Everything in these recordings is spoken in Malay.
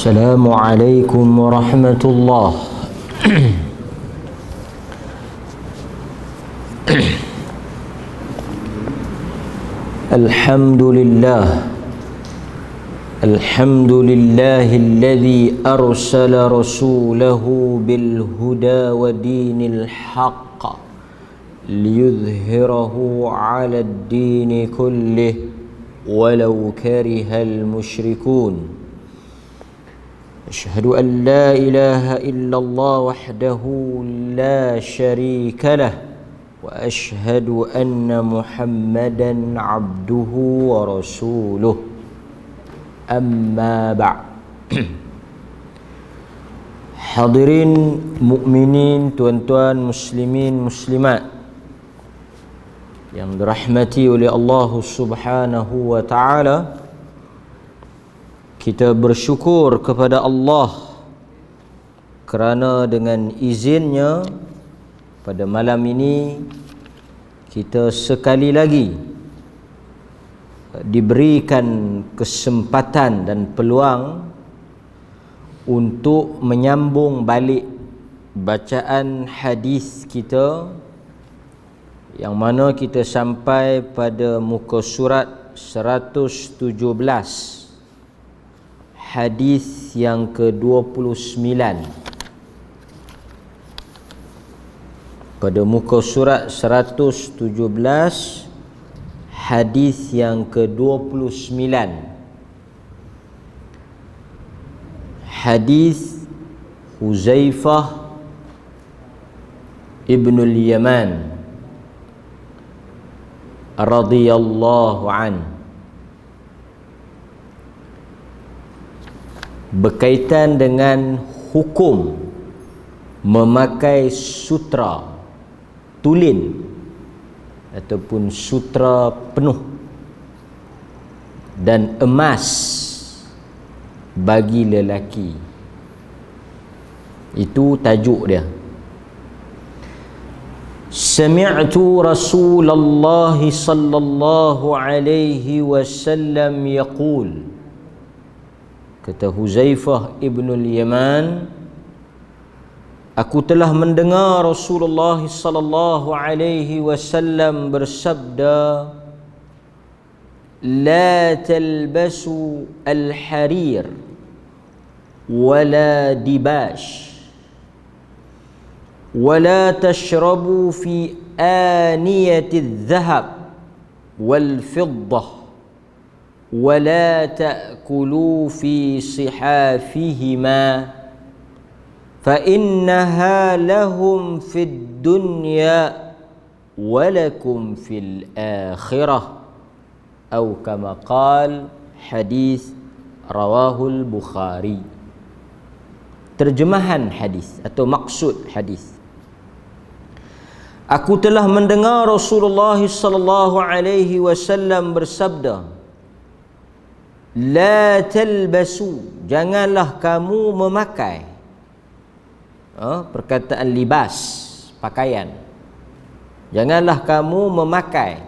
السلام عليكم ورحمة الله. الحمد لله الذي أرسل رسوله بالهدى ودين الحق ليظهره على الدين كله ولو كره المشركون. أشهد أن لا إله إلا الله وحده لا شريك له وأشهد أن محمدا عبده ورسوله. أما بعد. Hadirin mukminin, tuan-tuan muslimin muslimat yang dirahmati oleh Allah Subhanahu wa taala, kita bersyukur kepada Allah kerana dengan izinnya pada malam ini kita sekali lagi diberikan kesempatan dan peluang untuk menyambung balik bacaan hadis kita, yang mana kita sampai pada muka surat 117, hadis yang ke-29. Pada muka surat 117, hadis yang ke-29, hadis Huzaifah ibnul Yaman radhiyallahu an, berkaitan dengan hukum memakai sutra tulin ataupun sutra penuh dan emas bagi lelaki. Itu tajuk dia. Sami'tu Rasulullah sallallahu alaihi wasallam yaqul, kata Huzaifah ibnul Yaman, aku telah mendengar Rasulullah sallallahu alaihi wasallam bersabda, la talbasu al-harir wala dibash wala tashrabu fi aniyati adh-dhahab wal fiddah wala ta'kulu fi sihafihima fa innaha lahum fid dunya wa lakum fil akhirah, atau kama qal. Hadis rawahul Bukhari. Terjemahan hadis atau maksud hadis: aku telah mendengar Rasulullah sallallahu alaihi wasallam bersabda, la talbasu, janganlah kamu memakai, perkataan libas, pakaian, janganlah kamu memakai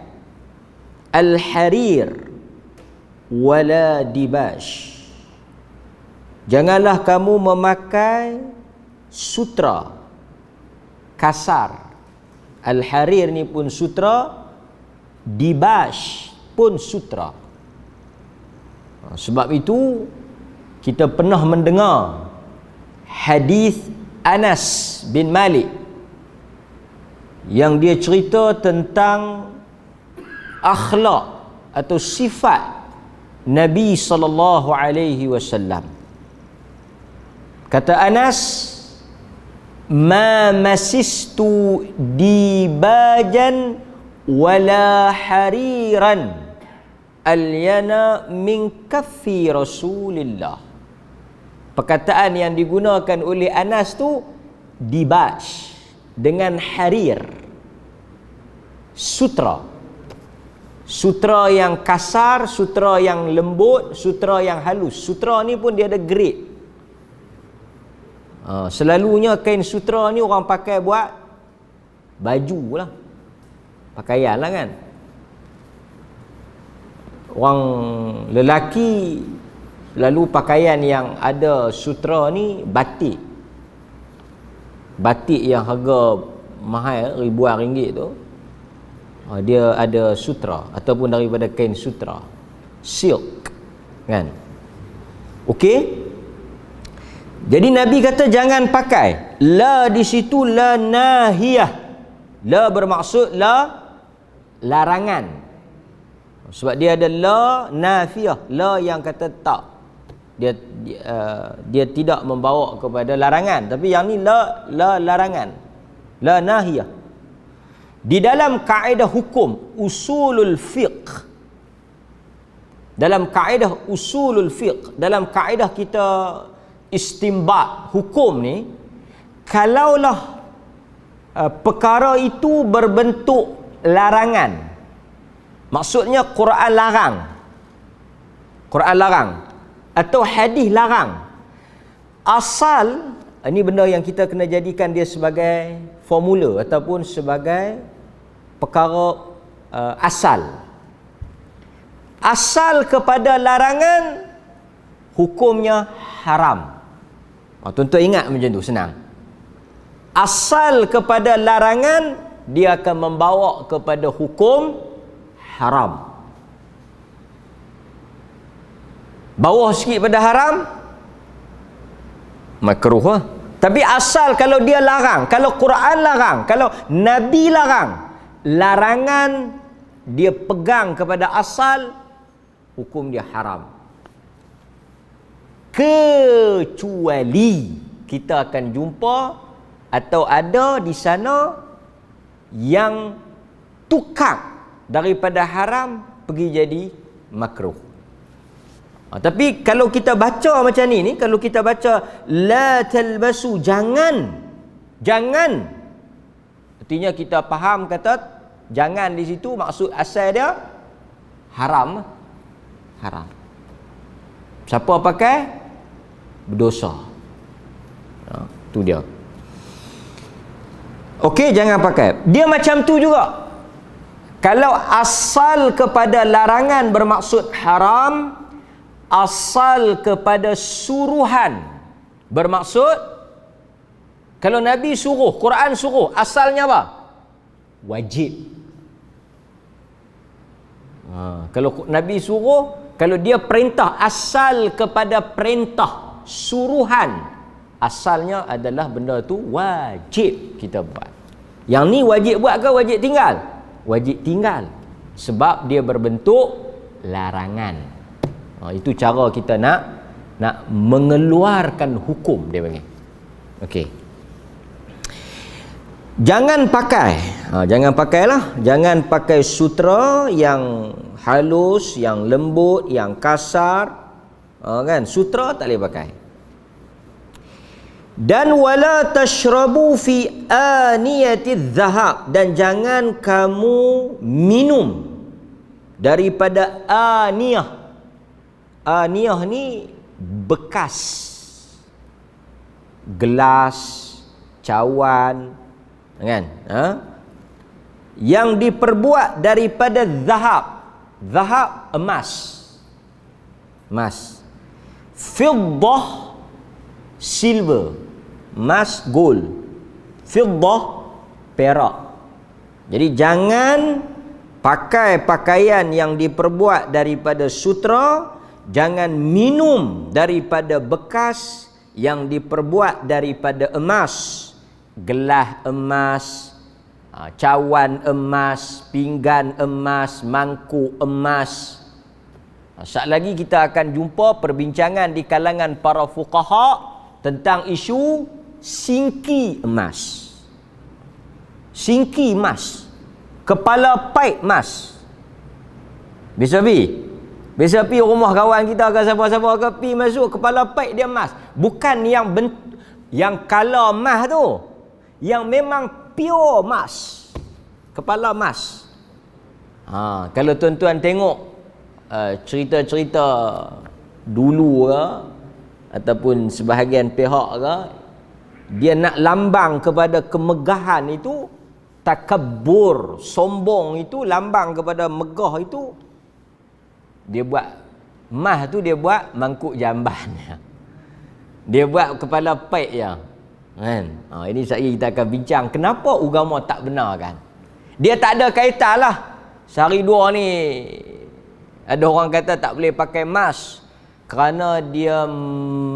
al-harir wala dibash, janganlah kamu memakai sutra kasar. Al-harir ni pun sutra, dibash pun sutra. Sebab itu kita pernah mendengar hadis Anas bin Malik yang dia cerita tentang akhlak atau sifat Nabi sallallahu alaihi wasallam. Kata Anas, ma masistu dibajan wala hariran alyana min kaffi Rasulillah. Perkataan yang digunakan oleh Anas tu dibaj dengan harir, sutra. Sutra yang kasar, sutra yang lembut, sutra yang halus. Sutra ni pun dia ada grade. Selalunya kain sutra ni orang pakai buat baju lah, pakaian lah kan. Orang lelaki Lalu pakaian yang ada sutera ni batik. Batik yang harga mahal ribuan ringgit tu, dia ada sutera ataupun daripada kain sutera, silk, kan? Okey. Jadi Nabi kata jangan pakai. La di situ la nahiyah. La bermaksud la larangan. Sebab dia ada la nafiyah, la yang kata tak. Dia tidak membawa kepada larangan, tapi yang ni la larangan. La nahiyah. Di dalam kaedah hukum usulul fiqh, dalam kaedah usulul fiqh, dalam kaedah kita istimbat hukum ni, kalaulah perkara itu berbentuk larangan, maksudnya Quran larang atau hadis larang, asal ini benda yang kita kena jadikan dia sebagai formula ataupun sebagai perkara asal kepada larangan, hukumnya haram. Tuan-tuan ingat macam tu, senang. Asal kepada larangan, dia akan membawa kepada hukum haram. Bawah sikit pada haram, makruh lah. Tapi asal kalau dia larang, kalau Quran larang, kalau Nabi larang, larangan dia pegang kepada asal, hukum dia haram. Kecuali kita akan jumpa atau ada di sana yang tukar daripada haram pergi jadi makruh. Tapi kalau kita baca macam ni, kalau kita baca la talbasu, jangan, artinya kita faham kata jangan di situ maksud asal dia haram. Siapa pakai berdosa. Tu dia. Okey, jangan pakai. Dia macam tu juga. Kalau asal kepada larangan bermaksud haram, asal kepada suruhan bermaksud, kalau Nabi suruh, Quran suruh, asalnya apa? Wajib. Kalau Nabi suruh, kalau dia perintah, asal kepada perintah, suruhan, asalnya adalah benda tu wajib kita buat. Yang ni wajib buat ke wajib tinggal? Wajib tinggal, sebab dia berbentuk larangan. Itu cara kita nak mengeluarkan hukum, dia panggil. Okey. Jangan pakai. Jangan pakailah. Jangan pakai sutera yang halus, yang lembut, yang kasar. Kan? Sutera tak boleh pakai. Dan wala tashrabu fi aniyatiz zahab, dan jangan kamu minum daripada aniyah. Aniyah ni bekas gelas, cawan, kan? Yang diperbuat daripada zahab. Zahab emas. Fiddah silver. Emas gold. Fiddah perak. Jadi jangan pakai pakaian yang diperbuat daripada sutera, jangan minum daripada bekas yang diperbuat daripada emas. Gelas emas, cawan emas, pinggan emas, mangkuk emas. Sekejap lagi kita akan jumpa perbincangan di kalangan para fuqaha tentang isu singki emas. Singki emas, kepala paip emas. Biasa pi rumah kawan kita ke siapa-siapa ke, pi masuk kepala paip dia emas. Bukan yang color emas tu, yang memang pure emas, kepala emas. Kalau tuan-tuan tengok cerita-cerita dulu ke, ataupun sebahagian pihak ke, dia nak lambang kepada kemegahan itu, takabbur, sombong itu, lambang kepada megah itu, dia buat Emas tu dia buat mangkuk jamban. Dia buat kepala paik je. Kan? Ini sekali kita akan bincang kenapa agama tak benar kan. Dia tak ada kaitan lah. Sehari dua ni ada orang kata tak boleh pakai emas kerana dia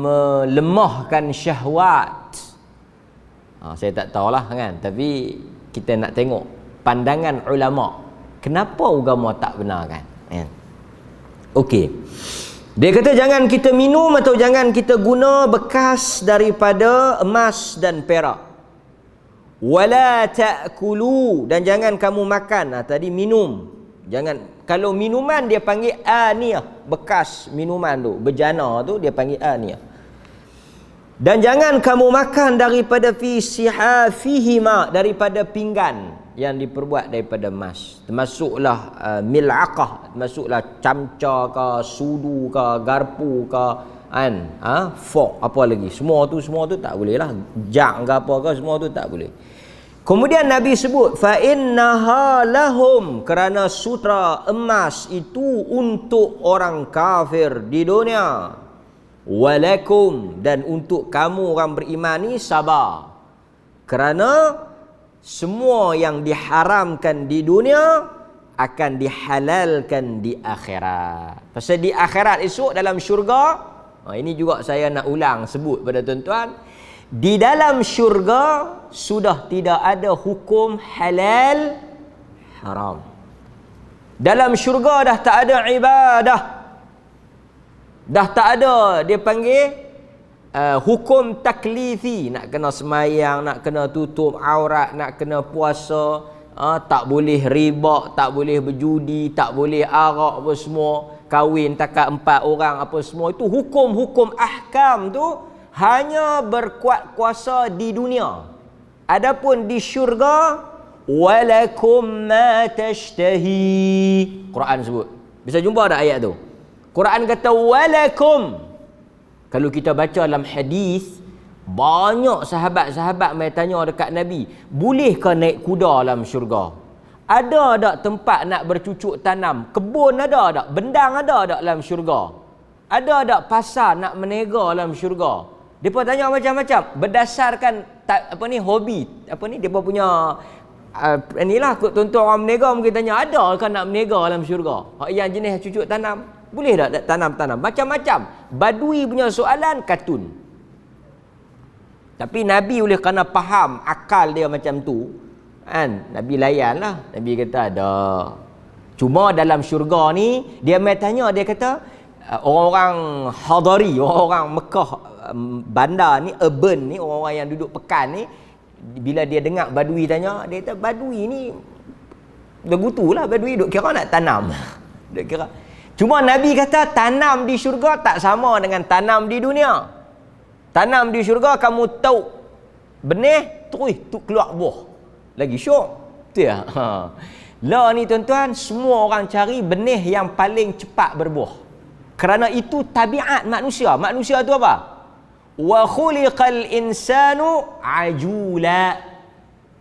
melemahkan syahwat. Saya tak tahulah kan, tapi kita nak tengok pandangan ulama. Kenapa agama tak benar kan? Okey. Dia kata jangan kita minum atau jangan kita guna bekas daripada emas dan perak. Wala ta'kulu, dan jangan kamu makan. Tadi minum. Jangan, kalau minuman dia panggil aniyah, bekas minuman tu, bejana tu dia panggil aniyah. Dan jangan kamu makan daripada fi sihafihima, daripada pinggan yang diperbuat daripada emas. Termasuklah mil'aqah, termasuklah camca ke, sudu ke, garpu ke, fork, apa lagi. Semua tu tak boleh lah. Jak ke apa ke, semua tu tak boleh. Kemudian Nabi sebut fa innaha lahum, kerana sutra emas itu untuk orang kafir di dunia, walakum, dan untuk kamu orang beriman ni sabar, kerana semua yang diharamkan di dunia akan dihalalkan di akhirat. Pasal di akhirat esok dalam syurga, ini juga saya nak ulang sebut pada tuan-tuan, di dalam syurga sudah tidak ada hukum halal haram. Dalam syurga dah tak ada ibadah, dah tak ada, dia panggil hukum taklifi, nak kena semayang, nak kena tutup aurat, nak kena puasa, tak boleh riba, tak boleh berjudi, tak boleh arak apa semua, kahwin takat 4 orang apa semua. Itu hukum-hukum ahkam tu hanya berkuat kuasa di dunia. Adapun di syurga, walakum ma tashtahi, Quran sebut. Bisa jumpa tak ayat tu? Quran kata walakum. Kalau kita baca dalam hadis, banyak sahabat-sahabat mai tanya dekat Nabi, bolehkah naik kuda dalam syurga? Ada tak tempat nak bercucuk tanam? Kebun ada tak? Bendang ada tak dalam syurga? Ada tak pasar nak menega dalam syurga? Depa tanya macam-macam berdasarkan hobi. Depa punya inilah tuan-tuan orang menega mungkin tanya, ada ke nak menega dalam syurga? Yang jenis cucuk tanam, boleh tak tanam-tanam? Macam-macam. Badui punya soalan katun. Tapi Nabi oleh kerana faham akal dia macam tu, kan, Nabi layan lah. Nabi kata ada. Cuma dalam syurga ni, dia mai tanya, dia kata orang-orang hadari, orang-orang Mekah, bandar ni, urban ni, orang-orang yang duduk pekan ni, bila dia dengar badui tanya, dia kata badui ni begutulah, badui duk kira nak tanam. Duk kira. Cuma Nabi kata tanam di syurga tak sama dengan tanam di dunia. Tanam di syurga kamu tahu benih terus tu keluar buah. Lagi syok. Tu ya. Lah ni tuan-tuan, semua orang cari benih yang paling cepat berbuah. Kerana itu tabiat manusia. Manusia tu apa? Wa khuliqal insanu ajula.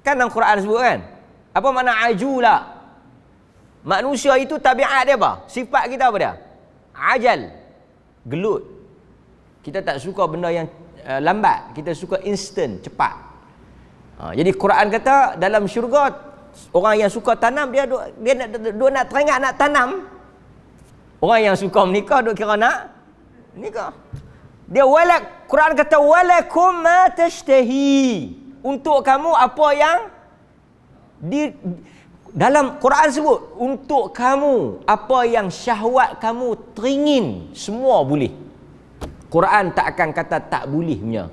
Kan dalam Quran sebut kan? Apa makna ajula? Manusia itu tabiat dia apa? Sifat kita apa dia? Ajal. Gelut. Kita tak suka benda yang lambat. Kita suka instant, cepat. Jadi Quran kata dalam syurga, orang yang suka tanam, dia nak teringat nak tanam. Orang yang suka menikah duk kira nak nikah. Dia Quran kata walakum ma tashtahi, untuk kamu apa yang dalam Quran sebut, untuk kamu apa yang syahwat kamu teringin, semua boleh. Quran tak akan kata tak boleh punya.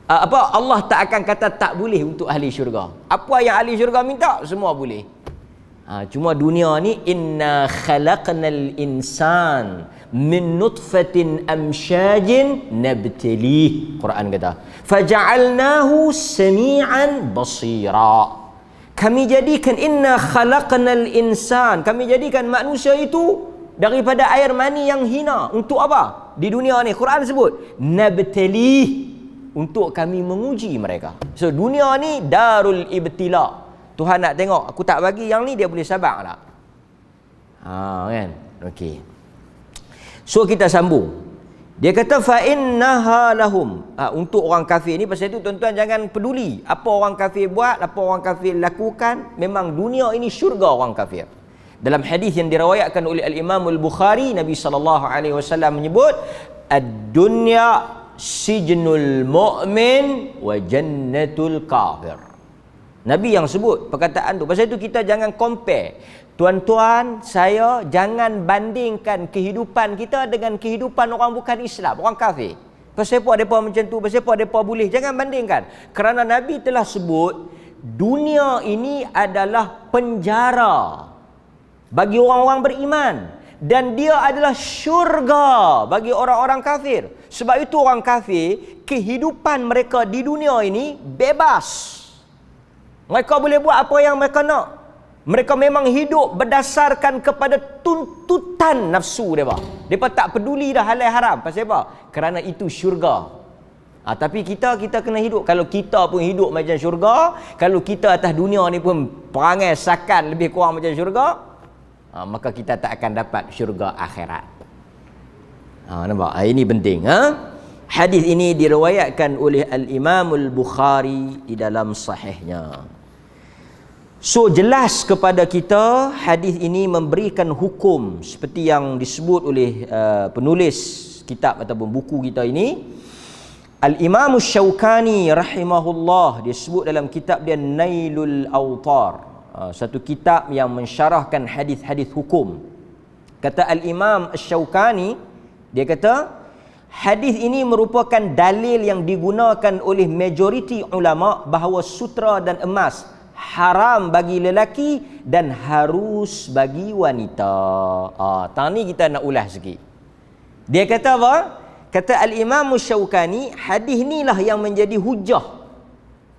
Allah tak akan kata tak boleh untuk ahli syurga. Apa yang ahli syurga minta, semua boleh. Cuma dunia ni, inna khalaqnal insan min nutfatin amsyajin nabtalih, Quran kata faja'alnahu sami'an basira. Kami jadikan, inna khalaqnal insan, kami jadikan manusia itu daripada air mani yang hina. Untuk apa? Di dunia ni Quran sebut nabtalih, untuk kami menguji mereka. So dunia ni darul ibtila. Tuhan nak tengok, aku tak bagi yang ni, dia boleh sabar tak? Kan? Okey. So kita sambung. Dia kata fa innaha lahum. Untuk orang kafir ni, pasal itu tuan-tuan jangan peduli apa orang kafir buat, apa orang kafir lakukan. Memang dunia ini syurga orang kafir. Dalam hadis yang diriwayatkan oleh Al-Imam Al-Bukhari, Nabi SAW menyebut ad-dunya sijnul mu'min wa jannatul kafir. Nabi yang sebut perkataan tu. Pasal itu kita jangan compare. Tuan-tuan, saya jangan bandingkan kehidupan kita dengan kehidupan orang bukan Islam, orang kafir. Pasal apa mereka macam tu? Pasal apa mereka boleh? Jangan bandingkan. Kerana Nabi telah sebut, dunia ini adalah penjara bagi orang-orang beriman. Dan dia adalah syurga bagi orang-orang kafir. Sebab itu orang kafir, kehidupan mereka di dunia ini bebas. Mereka boleh buat apa yang mereka nak. Mereka memang hidup berdasarkan kepada tuntutan nafsu mereka. Mereka tak peduli dah halal haram. Pasal apa? Kerana itu syurga. Tapi kita kena hidup. Kalau kita pun hidup macam syurga, kalau kita atas dunia ni pun perangai sakan lebih kurang macam syurga, maka kita tak akan dapat syurga akhirat. Nampak? Ini penting. Hadis ini diriwayatkan oleh Al-Imam Al-Bukhari di dalam sahihnya. So jelas kepada kita hadis ini memberikan hukum seperti yang disebut oleh penulis kitab ataupun buku kita ini, Al-Imam Syaukani rahimahullah. Dia sebut dalam kitab dia Nailul Awtar, satu kitab yang mensyarahkan hadis-hadis hukum. Kata Al-Imam Syaukani, dia kata hadis ini merupakan dalil yang digunakan oleh majoriti ulama bahawa sutra dan emas haram bagi lelaki dan harus bagi wanita. Tang ni kita nak ulas sikit. Dia kata apa? Kata Al-Imam Syaukani, hadis inilah yang menjadi hujah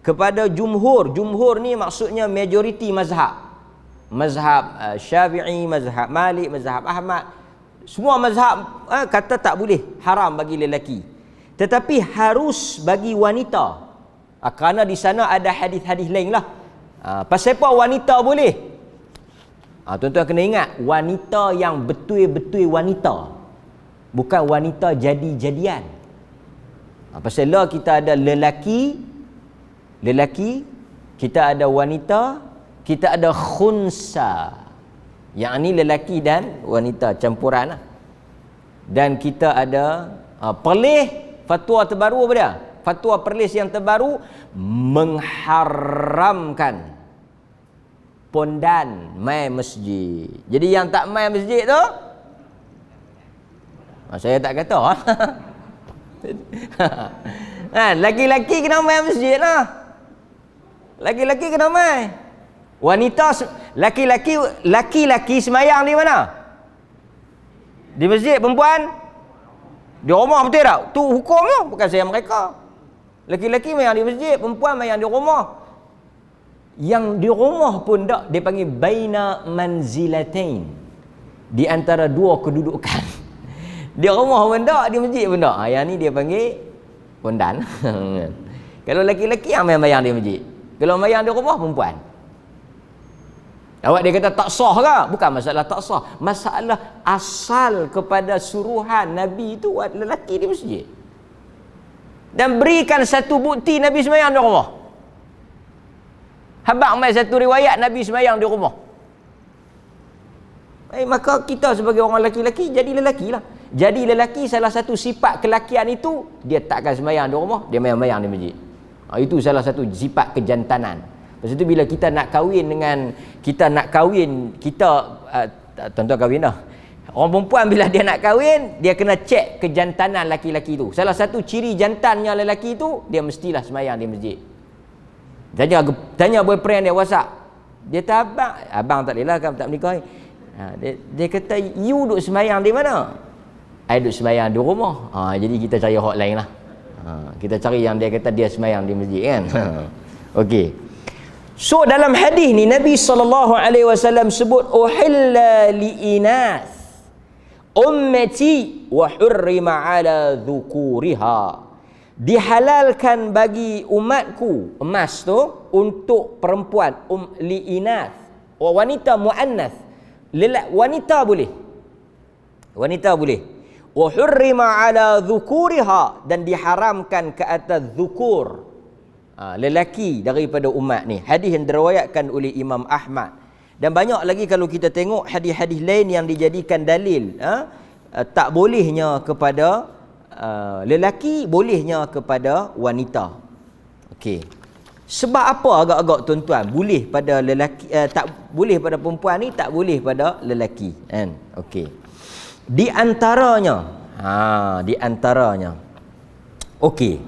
kepada jumhur. Jumhur ni maksudnya majoriti mazhab. Mazhab Syafi'i, mazhab Malik, mazhab Ahmad. Semua mazhab kata tak boleh, haram bagi lelaki. Tetapi harus bagi wanita. Kerana di sana ada hadis-hadis lain lah. Pasal apa wanita boleh? Tuan-tuan kena ingat, wanita yang betul-betul wanita, bukan wanita jadi-jadian. Pasal lah kita ada lelaki, kita ada wanita, kita ada khunsa, yang ni lelaki dan wanita campuran lah. Dan kita ada perlis. Fatwa terbaru apa dia? Fatwa perlis yang terbaru mengharamkan pondan mai masjid. Jadi yang tak mai masjid tu, saya tak kata. Laki-laki kena mai masjid lah. Laki-laki kena mai. Wanita, laki-laki semayang di mana? Di masjid. Perempuan di rumah, betul tak? Tu hukum tu, bukan saya mereka. Laki-laki mayang di masjid, perempuan mayang di rumah. Yang di rumah pun tak, dia panggil baina manzilatain, di antara dua kedudukan. Di rumah pun tak, di masjid pun tak. Yang ni dia panggil pondan. Kalau laki-laki yang mayang di masjid, kalau mayang di rumah perempuan. Awak dia kata tak sah ke? Bukan masalah tak sah, masalah asal kepada suruhan Nabi itu lelaki di masjid. Dan berikan satu bukti Nabi semayang di rumah. Habaq mai satu riwayat Nabi semayang di rumah. Maka kita sebagai orang lelaki jadi lelaki lah. Jadi lelaki, salah satu sifat kelakian itu, dia takkan semayang di rumah, dia mayang-mayang di masjid. Itu salah satu sifat kejantanan. Lepas itu bila kita nak kahwin tuan-tuan kahwin dah. Orang perempuan bila dia nak kahwin, dia kena cek kejantanan laki-laki tu. Salah satu ciri jantannya lelaki tu, dia mestilah semayang di masjid. Tanya boyfriend dia WhatsApp. Dia tak abang tak boleh lah kan, tak menikah. Dia kata, you duduk semayang di mana? I duduk semayang di rumah. Jadi kita cari hotline lah. Kita cari yang dia kata dia semayang di masjid kan. Okey. So dalam hadis ni Nabi SAW sebut uhilla liinath ummati wa hurrima ala dhukuriha. Dihalalkan bagi umatku emas tu untuk perempuan, liinath, wanita muannath. Wanita boleh. Wa hurrima ala dhukuriha, dan diharamkan ke atas dhukur, lelaki daripada umat ni. Hadis yang diriwayatkan oleh Imam Ahmad. Dan banyak lagi kalau kita tengok hadis-hadis lain yang dijadikan dalil tak bolehnya kepada lelaki, bolehnya kepada wanita. Okey. Sebab apa agak-agak tuan-tuan boleh pada lelaki, tak boleh pada perempuan ni, tak boleh pada lelaki, kan? Okey. Di antaranya, okey,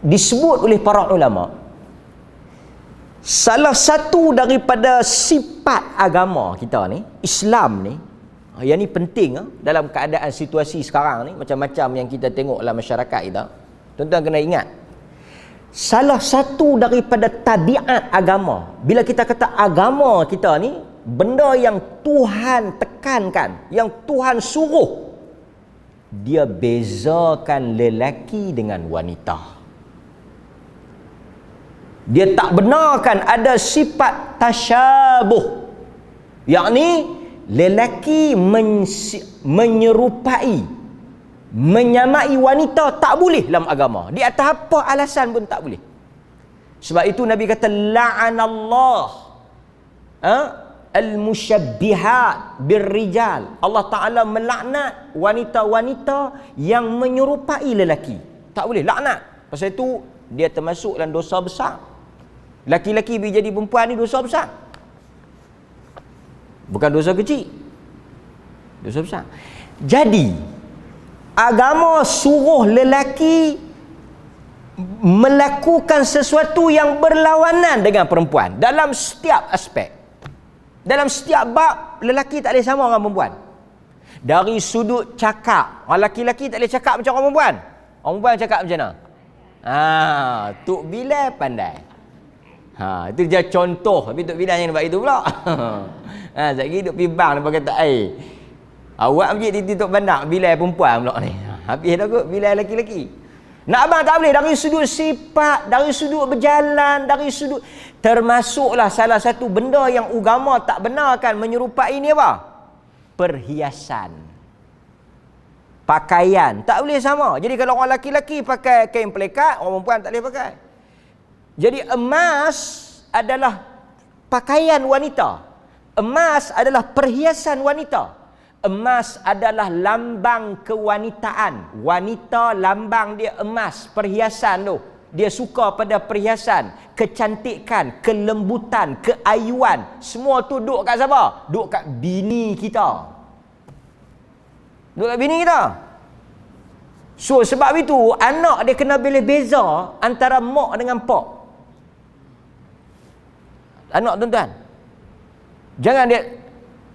disebut oleh para ulama, salah satu daripada sifat agama kita ni, Islam ni, yang ni penting dalam keadaan situasi sekarang ni, macam-macam yang kita tengok dalam masyarakat kita. Tuan-tuan kena ingat, salah satu daripada tabiat agama, bila kita kata agama kita ni, benda yang Tuhan tekankan, yang Tuhan suruh, dia bezakan lelaki dengan wanita. Dia tak benarkan ada sifat tasyabuh, yakni lelaki menyerupai, menyamai wanita, tak boleh dalam agama. Di atas apa alasan pun tak boleh. Sebab itu Nabi kata la'anallah al-musyabbihat birrijal. Allah Ta'ala melaknat wanita-wanita yang menyerupai lelaki. Tak boleh, laknat. Pasal itu dia termasuk dalam dosa besar. Laki-laki bila jadi perempuan ni dosa besar, bukan dosa kecil, dosa besar. Jadi agama suruh lelaki melakukan sesuatu yang berlawanan dengan perempuan dalam setiap aspek. Dalam setiap bab, lelaki tak boleh sama dengan perempuan. Dari sudut cakap, orang lelaki tak boleh cakap macam orang perempuan. Orang perempuan cakap macam mana? Tok Bilal pandai. Itu dia contoh. Tapi Tok Bilal yang buat itu pula. Sekali duk pergi bang dia pakai tak air. Awak pergi di Tok Bandar, Bilal perempuan pula ni. Habis dah kot Bilal lelaki-lelaki. Nak abang tak boleh, dari sudut sifat, dari sudut berjalan, dari sudut, termasuklah salah satu benda yang agama tak benarkan menyerupai ni apa? Perhiasan, pakaian, tak boleh sama. Jadi kalau orang lelaki-lelaki pakai kain pelikat, orang perempuan tak boleh pakai. Jadi emas adalah pakaian wanita, emas adalah perhiasan wanita. Emas adalah lambang kewanitaan. Wanita lambang dia emas, perhiasan tu. Dia suka pada perhiasan, kecantikan, kelembutan, keayuan. Semua tu duk kat siapa? Duk kat bini kita. Duk kat bini kita. So sebab itu anak dia kena boleh beza antara mak dengan pak. Anak tuan-tuan,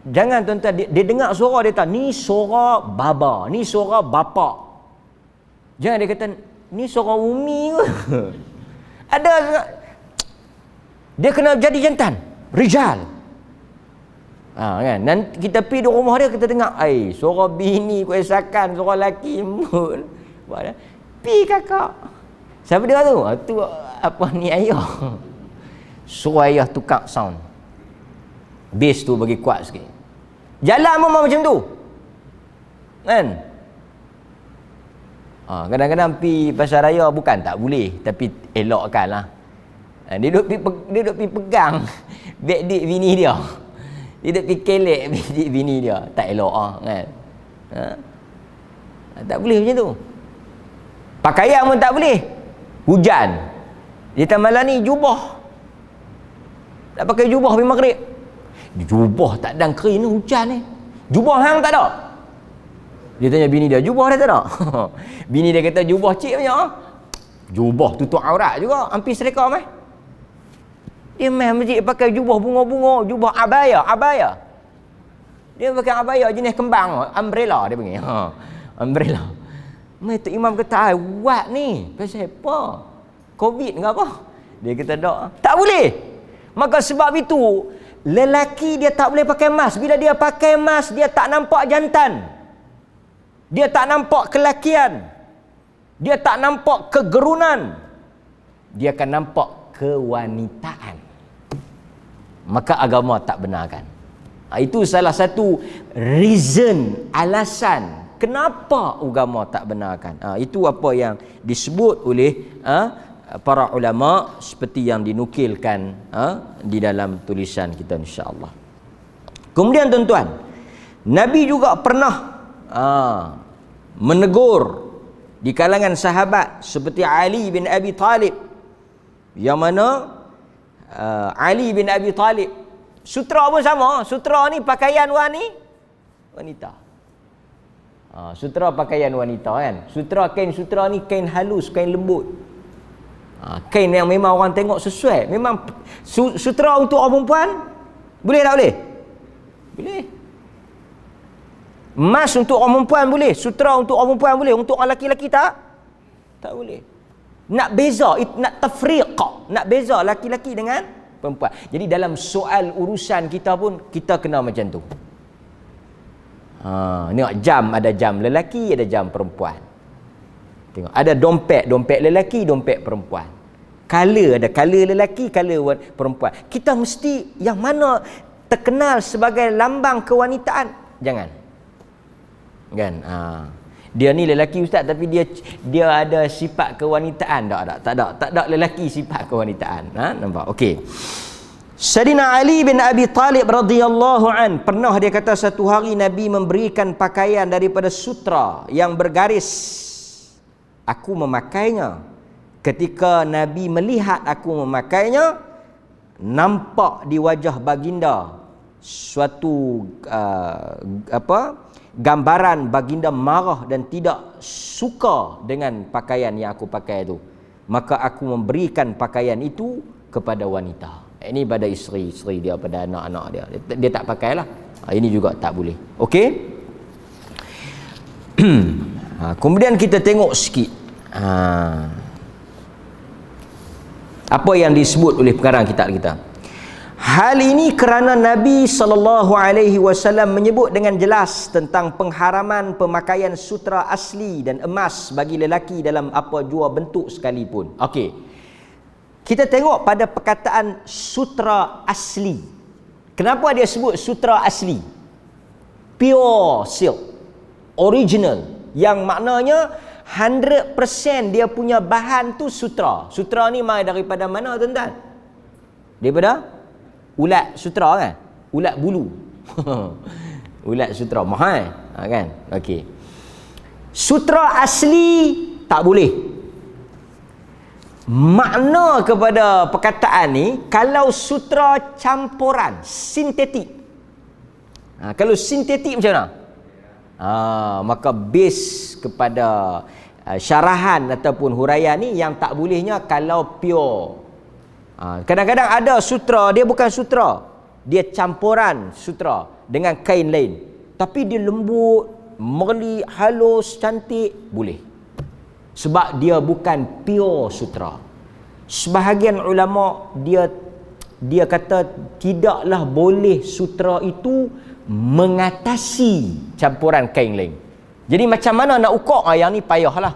Jangan tuan-tuan, dia dengar suara dia tahu, ni suara baba, ni suara bapa. Jangan dia kata, ni suara umi ke? Ada, dia kena jadi jantan, rijal. Kan? Dan kita pergi di rumah dia, kita dengar, suara bini kuesakan, suara lelaki embut. Pi kakak. Siapa dia tu? Tu apa ni ayah. Suruh ayah tukar sound. Bass tu bagi kuat sikit. Jalan pun macam tu, kan? Kadang-kadang pergi pasar raya, bukan tak boleh, tapi elokkan lah. Dia duduk pergi pegang beg dik bini dia. Dia duduk pergi kelek beg dik bini dia. Tak elok kan? Tak boleh macam tu. Pakaian pun tak boleh. Hujan, dia malam ni jubah, tak pakai jubah pergi maghrib. Jubah tak ada kering ni, hujan ni. Jubah hang tak ada. Dia tanya bini dia, jubah dia tak ada? Bini dia kata, jubah cik banyak. Jubah tutup aurat juga, hampir sedekah meh. Dia meh masjid pakai jubah bunga-bunga, jubah abaya. Dia pakai abaya jenis kembang, umbrella dia panggil. Umbrella. Meh tu imam kata, "What ni? Pasal apa? Covid ke apa?" Dia kata, tak boleh." Maka sebab itu lelaki dia tak boleh pakai emas. Bila dia pakai emas, dia tak nampak jantan. Dia tak nampak kelakian. Dia tak nampak kegerunan. Dia akan nampak kewanitaan. Maka agama tak benarkan. Itu salah satu reason, alasan kenapa agama tak benarkan. Itu apa yang disebut oleh para ulama seperti yang dinukilkan di dalam tulisan kita, insya-Allah. Kemudian tuan-tuan, Nabi juga pernah menegur di kalangan sahabat seperti Ali bin Abi Talib, yang mana Ali bin Abi Talib, sutra pun sama. Sutra ni pakaian wanita. Sutra pakaian wanita kan. Kain sutra ni kain halus, kain lembut. Kain yang memang orang tengok sesuai. Memang sutra untuk orang perempuan boleh tak boleh? Boleh. Emas untuk orang perempuan boleh, sutra untuk orang perempuan boleh, untuk orang lelaki tak boleh. Nak beza, nak tafriq, nak beza lelaki-lelaki dengan perempuan. Jadi dalam soal urusan kita pun kita kena macam tu. Tengok jam, ada jam lelaki, ada jam perempuan. Tengok, ada dompet lelaki, dompet perempuan. Color, ada color lelaki, color perempuan. Kita mesti yang mana terkenal sebagai lambang kewanitaan, jangan. Kan? Dia ni lelaki ustaz, tapi dia ada sifat kewanitaan. Tak ada lelaki sifat kewanitaan. Nampak? Okey. Sayyidina Ali bin Abi Talib radhiyallahu an, pernah dia kata satu hari Nabi memberikan pakaian daripada sutra yang bergaris. Aku memakainya. Ketika Nabi melihat aku memakainya, nampak di wajah baginda suatu gambaran baginda marah dan tidak suka dengan pakaian yang aku pakai itu. Maka aku memberikan pakaian itu kepada wanita. Ini pada isteri dia, pada anak-anak dia. Dia tak pakailah. Ini juga tak boleh. Okey? Kemudian kita tengok sikit apa yang disebut oleh pengarang kitab kita. Hal ini kerana Nabi SAW menyebut dengan jelas tentang pengharaman pemakaian sutra asli dan emas bagi lelaki dalam apa jua bentuk sekalipun. Okey. Kita tengok pada perkataan sutra asli. Kenapa dia sebut sutra asli? Pure silk, original, yang maknanya 100% dia punya bahan tu sutra. Sutra ni mai daripada mana tuan-tuan? Daripada ulat sutra kan? Ulat bulu. Ulat sutra mahal, kan? Okey. Sutra asli tak boleh. Makna kepada perkataan ni, kalau sutra campuran, sintetik. Kalau sintetik macam mana? Maka base kepada syarahan ataupun huraian ni yang tak bolehnya kalau pure. Kadang-kadang ada sutra, dia bukan sutra, dia campuran sutra dengan kain lain, tapi dia lembut, merli, halus, cantik, boleh. Sebab dia bukan pure sutra. Sebahagian ulama dia kata tidaklah boleh sutra itu mengatasi campuran kain lain. Jadi macam mana nak ukur? Yang ni payahlah.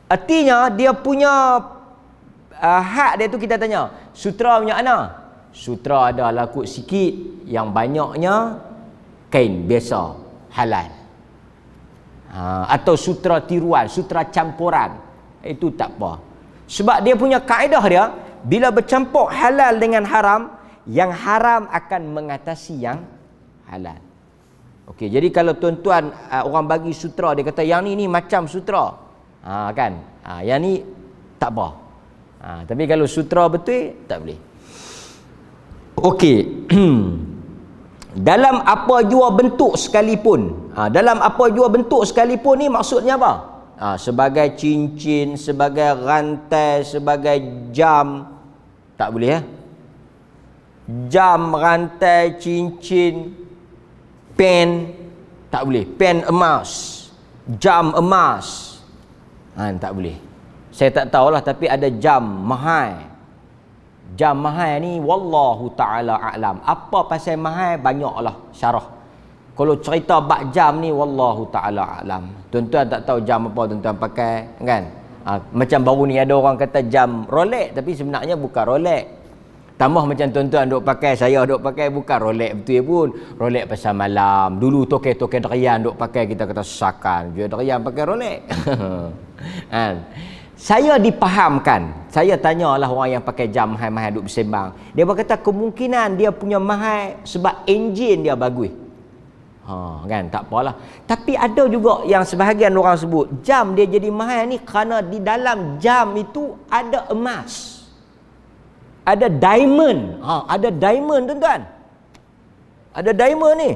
Artinya dia punya hak dia tu kita tanya, sutra punya mana? Sutra ada lakut sikit, yang banyaknya kain biasa, halal. Atau sutra tiruan, sutra campuran, itu tak apa. Sebab dia punya kaedah dia, bila bercampur halal dengan haram, yang haram akan mengatasi yang halal. Okey, jadi kalau tuan-tuan orang bagi sutra, dia kata yang ni macam sutra, kan? Yang ni tak apa. Tapi kalau sutra betul, tak boleh. Okey. Dalam apa jua bentuk sekalipun. Dalam apa jua bentuk sekalipun ni maksudnya apa? Sebagai cincin, sebagai rantai, sebagai jam, tak boleh ya? Jam, rantai, cincin, pen, tak boleh. Pen emas, jam emas, tak boleh. Saya tak tahulah, tapi ada jam mahal. Jam mahal ni wallahu ta'ala a'lam. Apa pasal mahal, banyaklah syarah. Kalau cerita bab jam ni wallahu ta'ala a'lam. Tuan-tuan tak tahu jam apa tuan-tuan pakai, kan? Macam baru ni ada orang kata jam Rolex, tapi sebenarnya bukan Rolex. Tambah macam tuan-tuan duk pakai, saya duk pakai bukan Rolex betul pun. Rolex pasal malam. Dulu token-token derian duk pakai, kita kata sesakan. Dia derian pakai Rolex. Kan? Saya dipahamkan. Saya tanyalah orang yang pakai jam mahal-mahal duk bersembang. Dia berkata kemungkinan dia punya mahal sebab enjin dia bagus. Kan, tak apalah. Tapi ada juga yang sebahagian orang sebut jam dia jadi mahal ni kerana di dalam jam itu ada emas. Ada diamond. Ada diamond tuan-tuan. Ada diamond ni.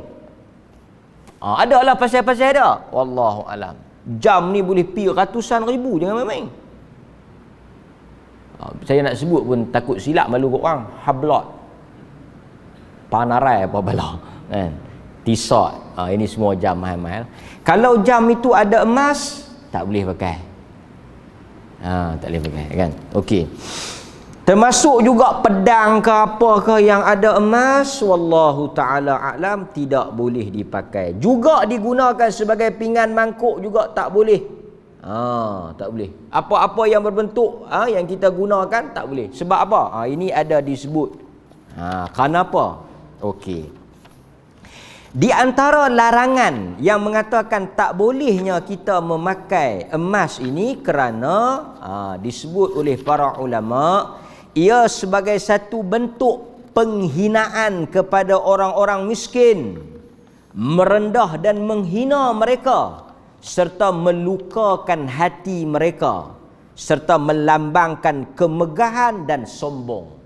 Ada lah pasal-pasal dia. Wallahu alam. Jam ni boleh pi ratusan ribu, jangan main-main. Saya nak sebut pun takut silap malu kat orang. Hablot. Panarai apa bala. Kan? T-shirt. Ini semua jam mahal-mahal. Kalau jam itu ada emas, tak boleh pakai. Tak boleh pakai kan. Okey. Termasuk juga pedang ke apa ke yang ada emas, wallahu taala a'lam, tidak boleh dipakai. Juga digunakan sebagai pinggan mangkuk juga tak boleh. Tak boleh. Apa-apa yang berbentuk yang kita gunakan tak boleh. Sebab apa? Ini ada disebut. Kenapa? Okey. Di antara larangan yang mengatakan tak bolehnya kita memakai emas ini kerana disebut oleh para ulama, ia sebagai satu bentuk penghinaan kepada orang-orang miskin, merendah dan menghina mereka, serta melukakan hati mereka, serta melambangkan kemegahan dan sombong.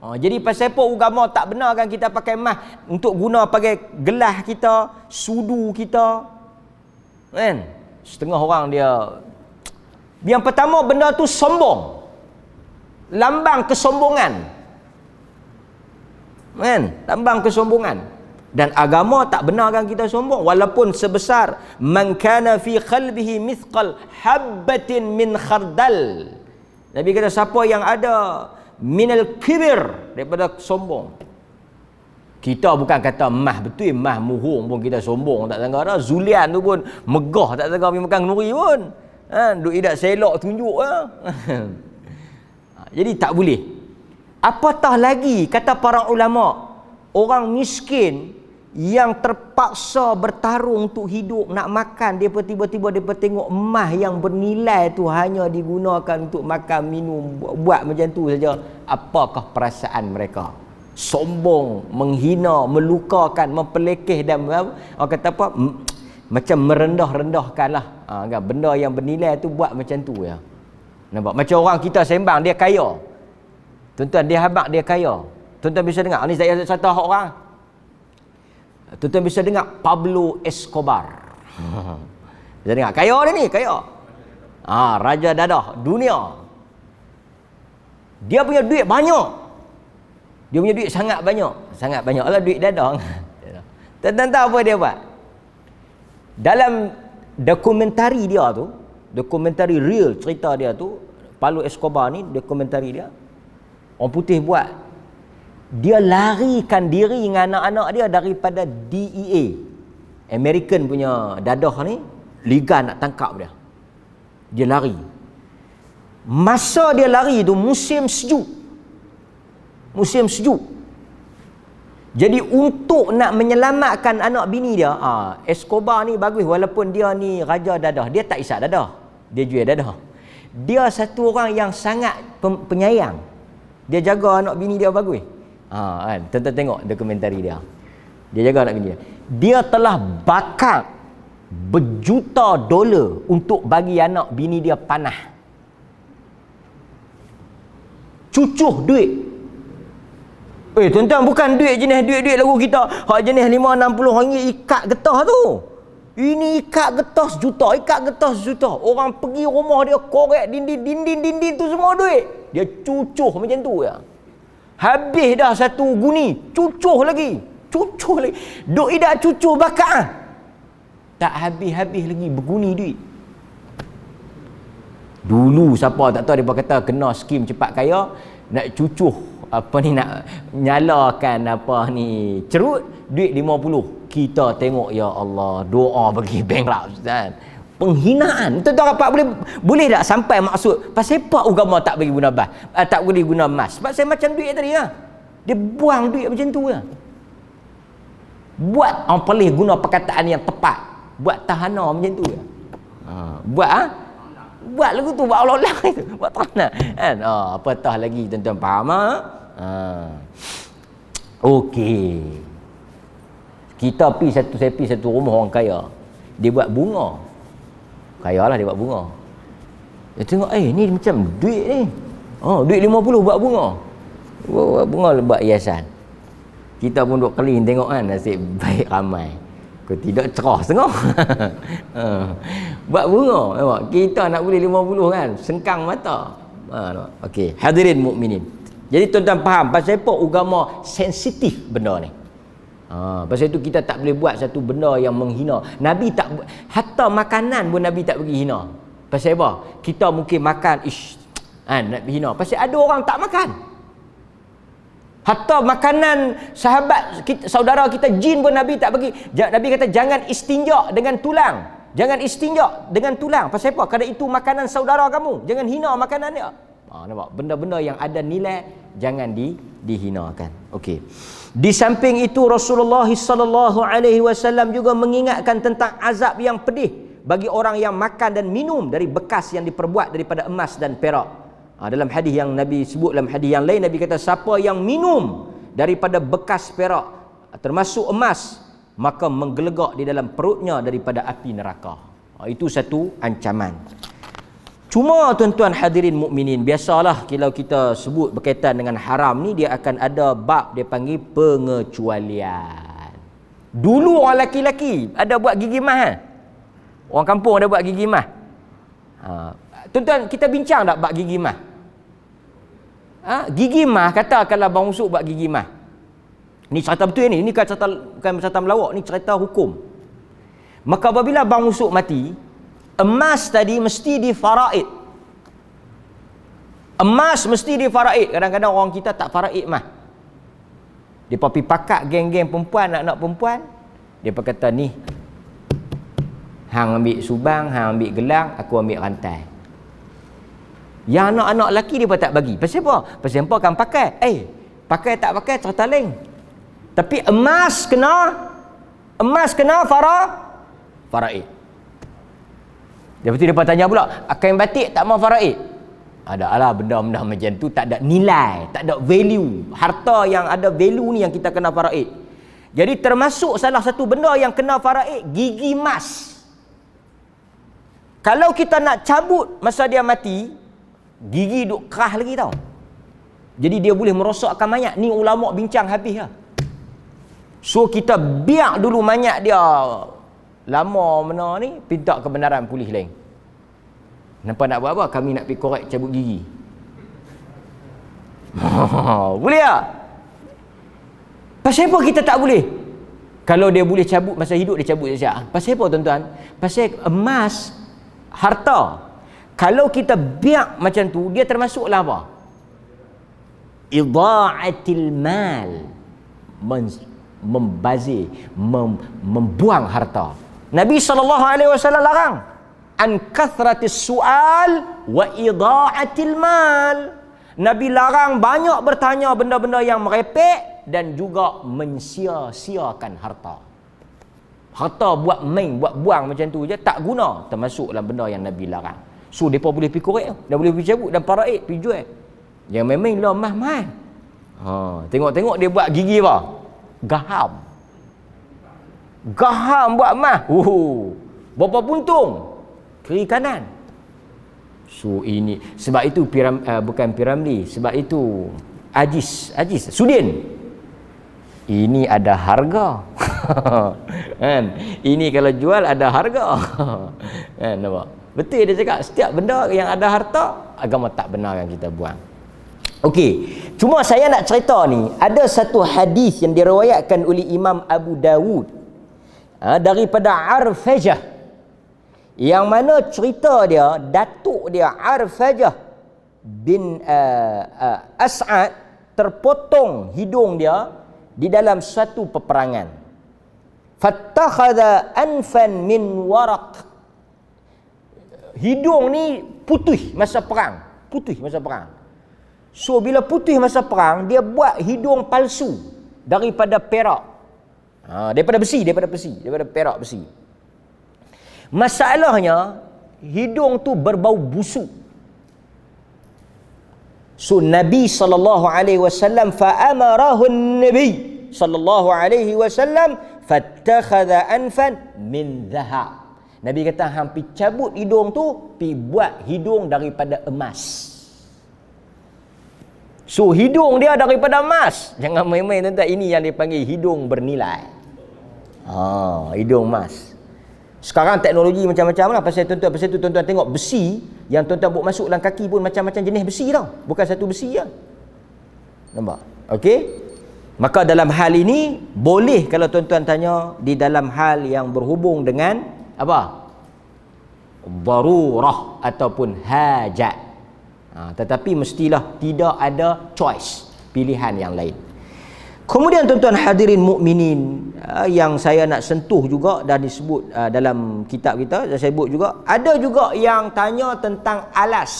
Jadi pasal apa agama tak benarkan kita pakai emas untuk guna pakai gelas kita, sudu kita. Kan? Setengah orang dia, yang pertama benda tu sombong. Lambang kesombongan. Kan? Lambang kesombongan. Dan agama tak benarkan kita sombong walaupun sebesar man kana fi qalbihi mithqal habbatin min khardal. Nabi kata siapa yang ada minal kibir, daripada sombong. Kita bukan kata mah betul, mah muhung pun kita sombong tak sangka dah. Zulian tu pun megah tak sangka pergi makan nuri pun. Duk idak selok tunjuk Jadi tak boleh. Apatah lagi kata para ulama, orang miskin yang terpaksa bertarung untuk hidup, nak makan, dia tiba-tiba dia tengok emas yang bernilai tu hanya digunakan untuk makan, minum, buat macam tu saja. Apakah perasaan mereka? Sombong, menghina, melukakan, mempelekeh dan orang kata apa? Macam merendah-rendahkan lah. Kan? Benda yang bernilai tu buat macam tu ya. Nampak? Macam orang kita sembang, dia kaya. Tuan-tuan, dia habaq dia kaya. Tuan-tuan bisa dengar. Ni saya satu orang. Tuan-tuan bisa dengar Pablo Escobar. Bisa dengar? Kaya dia ni, kaya. Raja dadah dunia. Dia punya duit banyak. Dia punya duit sangat banyak. Sangat banyak lah duit dadah. Tuan-tuan tahu apa dia buat? Dalam dokumentari dia tu, dokumentari real cerita dia tu, Pablo Escobar ni, dokumentari dia, orang putih buat. Dia larikan diri dengan anak-anak dia daripada DEA, American punya dadah ni, liga nak tangkap dia. Dia lari. Masa dia lari tu musim sejuk. Musim sejuk. Jadi untuk nak menyelamatkan anak bini dia, Escobar ni bagus walaupun dia ni raja dadah, dia tak isap dadah. Dia jual dadah. Dia satu orang yang sangat penyayang. Dia jaga anak bini dia bagus. Kan? Tuan-tuan tengok dokumentari dia. Dia jaga anak bini dia. Dia telah bakar berjuta dolar untuk bagi anak bini dia panah. Cucuh duit. Tuan-tuan, bukan duit jenis duit-duit lagu kita. Hak jenis 5-60 ringgit ikat getah tu. Ini ikat getah sejuta, ikat getah sejuta. Orang pergi rumah dia korek dinding tu semua duit. Dia cucuh macam tu ya. Habis dah satu guni, cucuh lagi. Duk idak cucuh bakar. Tak habis-habis lagi berguni duit. Dulu siapa tak tahu, dia kata kena skim cepat kaya, nak cucuh apa ni, nak nyalakan apa ni cerut, duit 50. Kita tengok ya Allah, doa bagi bankrupt kan. Penghinaan. Tuan-tuan rapat boleh tak sampai maksud pasal apa agama tak bagi guna emas, tak boleh guna emas? Sebab saya macam duit tadi lah. Dia buang duit macam tu lah. Buat orang pelih guna perkataan yang tepat. Buat tahana macam tu lah. Buat lagu tu, buat olah-olah itu. Buat tahana. Kan? Apatah lagi tuan-tuan faham Okey. Kita saya pergi satu rumah orang kaya. Dia buat bunga. Kaya lah dia buat bunga. Dia tengok, ni macam duit ni. Duit 50 buat bunga. Buat bunga buat hiasan. Kita pun duk keliling tengok kan, nasib baik ramai. Kalau tidak cerah setengah. Buat bunga. Nampak? Kita nak boleh 50 kan, sengkang mata. Okey, hadirin mukminin. Jadi tuan-tuan faham pasal apa agama sensitif benda ni. Pasal itu kita tak boleh buat satu benda yang menghina. Nabi tak, hatta makanan pun Nabi tak bagi hina. Pasal apa? Kita mungkin makan nak hina. Pasal ada orang tak makan. Hatta makanan sahabat kita, saudara kita jin pun Nabi tak bagi. Nabi kata jangan istinja dengan tulang. Jangan istinja dengan tulang. Pasal apa? Kerana itu makanan saudara kamu. Jangan hina makanan dia. Nampak? Benda-benda yang ada nilai jangan dihinakan. Okey. Di samping itu Rasulullah sallallahu alaihi wasallam juga mengingatkan tentang azab yang pedih bagi orang yang makan dan minum dari bekas yang diperbuat daripada emas dan perak. Dalam hadis yang Nabi sebut, dalam hadis yang lain Nabi kata siapa yang minum daripada bekas perak termasuk emas, maka menggelegak di dalam perutnya daripada api neraka. Itu satu ancaman. Cuma tuan-tuan hadirin mukminin, biasalah kalau kita sebut berkaitan dengan haram ni, dia akan ada bab dia panggil pengecualian. Dulu orang laki-laki ada buat gigi mah. Orang kampung ada buat gigi mah. Tuan-tuan, kita bincang tak bab gigi mah? Gigi mah, katakanlah Bang Usuk buat gigi mah. Ni cerita betul ni, ini bukan cerita melawak, ni cerita hukum. Maka apabila Bang Usuk mati, emas tadi mesti difaraid. Emas mesti difaraid. Kadang-kadang orang kita tak faraid mah. Dia pergi pakat geng-geng perempuan, anak-anak perempuan. Dia kata ni, hang ambil subang, hang ambil gelang, aku ambil rantai. Yang anak-anak lelaki dia pun tak bagi. Pasal apa? Pasal apa kan pakai? Pakai tak pakai cerita lain. Tapi emas kena faraid. Lepas tu dia tanya pula, kain batik tak mau faraid? Adalah benda-benda macam tu tak ada nilai, tak ada value. Harta yang ada value ni yang kita kena faraid. Jadi termasuk salah satu benda yang kena faraid, gigi emas. Kalau kita nak cabut masa dia mati, gigi duk kerah lagi tau. Jadi dia boleh merosakkan mayat. Ni ulama bincang habis lah. So kita biar dulu mayat dia lama mana ni, pinta kebenaran polis lain. Nampak nak buat apa? Kami nak pergi korek cabut gigi. Boleh tak? Pasal apa kita tak boleh? Kalau dia boleh cabut masa hidup, dia cabut siap. Pasal apa tuan-tuan? Pasal emas, harta. Kalau kita biar macam tu, dia termasuklah apa? Idha'atil mal. Membazir, membuang harta. Nabi SAW larang an kathratis su'al wa idha'atil mal. Nabi larang banyak bertanya benda-benda yang merepek dan juga mensia-siakan harta. Harta buat main, buat buang macam tu je tak guna, termasuk dalam benda yang Nabi larang. So depa boleh pergi korek, dah boleh pergi cabut dan paraid pergi jual. Yang main-main lah mahal. Tengok-tengok dia buat gigi apa? Gaham buat emas. Berapa puntung? Kiri kanan. So ini sebab itu bukan Piramli, sebab itu Ajis Sudin. Ini ada harga. Kan? Ini kalau jual ada harga. Kan nampak? Betul dia cakap, setiap benda yang ada harta, agama tak benarkan kita buang. Okey, cuma saya nak cerita ni, ada satu hadis yang diriwayatkan oleh Imam Abu Dawud daripada Arfajah, yang mana cerita dia, datuk dia Arfajah bin As'ad terpotong hidung dia di dalam satu peperangan. Fattakhadha anfan min waraq. hidung ni putih masa perang. Putih masa perang. So bila putih masa perang, dia buat hidung palsu daripada perak. Daripada perak besi. Masalahnya hidung tu berbau busuk. So Nabi sallallahu alaihi wasallam fa'amarahu Nabi sallallahu alaihi wasallam fattakhadha anfan min dhahab. Nabi kata hampir cabut hidung tu, pi buat hidung daripada emas. So hidung dia daripada emas. Jangan main-main tuan-tuan, ini yang dipanggil hidung bernilai. Hidung emas. Sekarang teknologi macam-macam lah pasal tu tuan-tuan tengok besi yang tuan-tuan buat masuk dalam kaki pun macam-macam jenis besi tau. Bukan satu besi je. Nampak? Okey? Maka dalam hal ini boleh kalau tuan-tuan tanya di dalam hal yang berhubung dengan apa? Darurah ataupun hajat. Tetapi mestilah tidak ada choice, pilihan yang lain. Kemudian tuan-tuan hadirin mukminin, yang saya nak sentuh juga dan disebut dalam kitab kita, saya sebut juga, ada juga yang tanya tentang alas.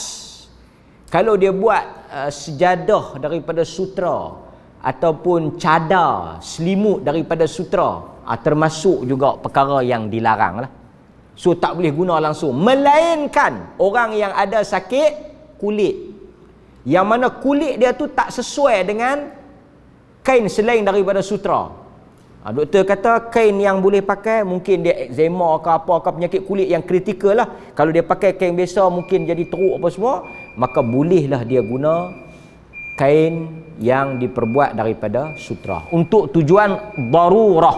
Kalau dia buat sejadah daripada sutera ataupun cadar, selimut daripada sutera, termasuk juga perkara yang dilarang lah. So tak boleh guna langsung, melainkan orang yang ada sakit kulit, yang mana kulit dia tu tak sesuai dengan kain selain daripada sutera. Doktor kata kain yang boleh pakai, mungkin dia eczema ke apa ke, penyakit kulit yang kritikal lah. Kalau dia pakai kain biasa mungkin jadi teruk apa semua, maka bolehlah dia guna kain yang diperbuat daripada sutera untuk tujuan darurah.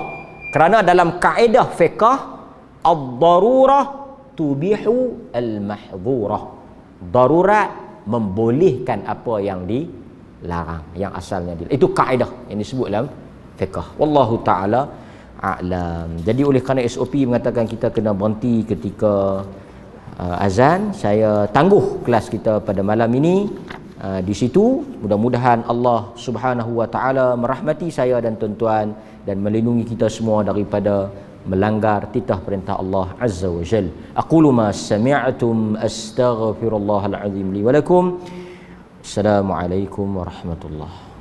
Kerana dalam kaedah fiqh, ad-darurah tubihu al-mahdhurah. Darurat membolehkan apa yang dilarang, yang asalnya itu kaedah yang disebut dalam fiqh. Wallahu taala a'lam. Jadi oleh kerana SOP mengatakan kita kena berhenti ketika azan, saya tangguh kelas kita pada malam ini di situ. Mudah-mudahan Allah Subhanahu wa taala merahmati saya dan tuan-tuan dan melindungi kita semua daripada melanggar titah perintah Allah Azza wa Jal. Aqulu ma sami'tum astaghfirullahal azim li wa lakum. Assalamualaikum warahmatullahi